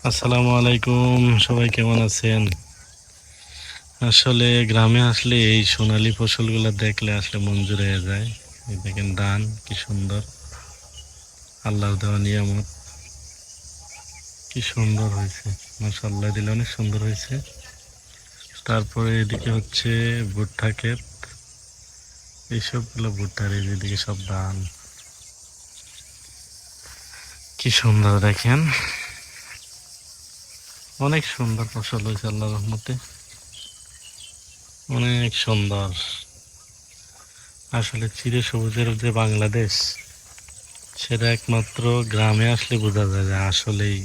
আসসালামু আলাইকুম, সবাই কেমন আছেন? আসলে গ্রামে আসলে এই সোনালী ফসলগুলো দেখলে আসলে মন জুড়ে যায়। এই দেখেন ধান কি সুন্দর, আল্লাহর দেওয়া নিয়ামত, কি সুন্দর হয়েছে। মাশাআল্লাহ দিলে অনেক সুন্দর হয়েছে। তারপরে এদিকে হচ্ছে ভুট্টা ক্ষেত, এইসবগুলো ভুট্টার, এদিকে সব ধান, কি সুন্দর দেখেন। অনেক সুন্দর ফসল হয়েছে আল্লাহর রহমতে, অনেক সুন্দর। আসলে চিরে সবুজের যে বাংলাদেশ, সেটা একমাত্র গ্রামে আসলে বোঝা যায় যে আসলেই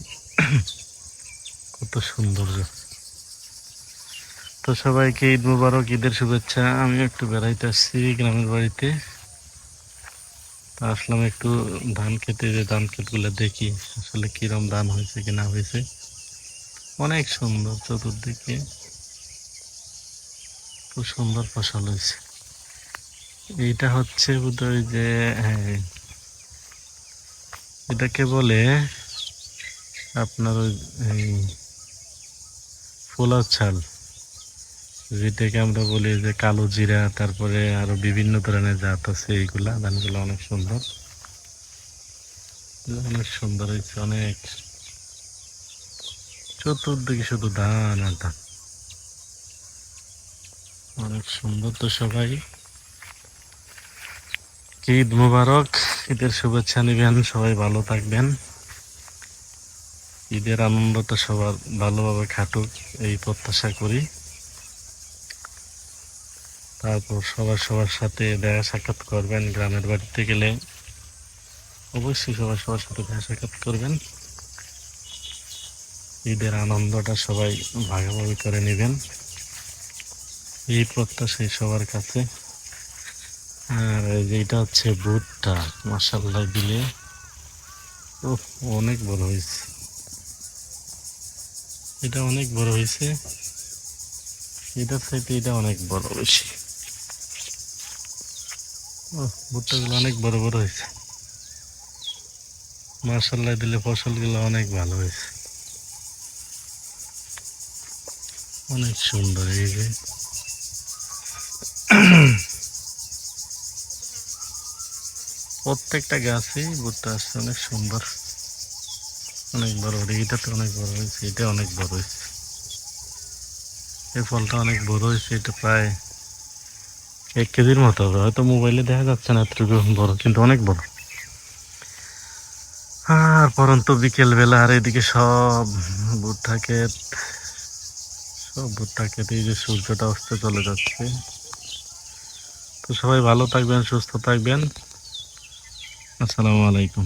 কত সৌন্দর্য। তো সবাইকে ঈদ মুবারক, ঈদের শুভেচ্ছা। আমি একটু বেড়াইতে আসছি গ্রামের বাড়িতে, তো আসলাম একটু ধান খেতে, যে ধান ক্ষেতগুলো দেখি আসলে কিরম ধান হয়েছে কি না হয়েছে। অনেক সুন্দর, চতুর্দিকে খুব সুন্দর ফসল হয়েছে। এইটা হচ্ছে বোধহয় যে, হ্যাঁ, এটাকে বলে আপনার ওই এই পোলাও চাল, যেটাকে আমরা বলি যে কালো জিরা, তারপরে আরো বিভিন্ন ধরনের জাত আছে। এইগুলা ধানগুলো অনেক সুন্দর, অনেক সুন্দর হয়েছে। অনেক চতুর্দিকে শুধু ধান আর ধান, অনেক সুন্দর। তো সবাই ঈদ মুবারক, ঈদের শুভেচ্ছা নিবেন, সবাই ভালো থাকবেন। ঈদের আনন্দটা সবার ভালোভাবে কাটুক, এই প্রত্যাশা করি। তারপর সবার সবার সাথে দেখা সাক্ষাৎ করবেন, গ্রামের বাড়িতে গেলে অবশ্যই সবার সবার সাথে দেখা সাক্ষাৎ করবেন। ঈদের আনন্দটা সবাই ভাগাভাগি করে নেবেন, এই প্রত্যাশাই সবার কাছে। আর যেটা হচ্ছে ভুট্টা, মাশাআল্লাহ দিলে ও অনেক বড় হয়েছে, এটা অনেক বড় হয়েছে, এটার চাইতে এটা অনেক বড় বেশি। ও, ভুট্টাগুলো অনেক বড় বড় হয়েছে, মাশাআল্লাহ দিলে ফসলগুলো অনেক ভালো হয়েছে, অনেক সুন্দর। এই যে প্রত্যেকটা গাছই ভুট্টা আসছে, অনেক সুন্দর, অনেক বড় বড়। এটাতে অনেক বড় হয়েছে, এটা অনেক বড় হয়েছে, এই ফলটা অনেক বড় হয়েছে। এটা প্রায় 1 কেজির মতো হবে, হয়তো মোবাইলে দেখা যাচ্ছে না এতটুকু বড়, কিন্তু অনেক বড়। আর পরন্ত বিকেল বেলা, আর এদিকে সব ভুট্টা ক্ষেত, সব ভুট্টা ক্ষেত। এই যে সূর্যটা অস্ত চলে যাচ্ছে। তো সবাই ভালো থাকবেন, সুস্থ থাকবেন। আসসালামু আলাইকুম।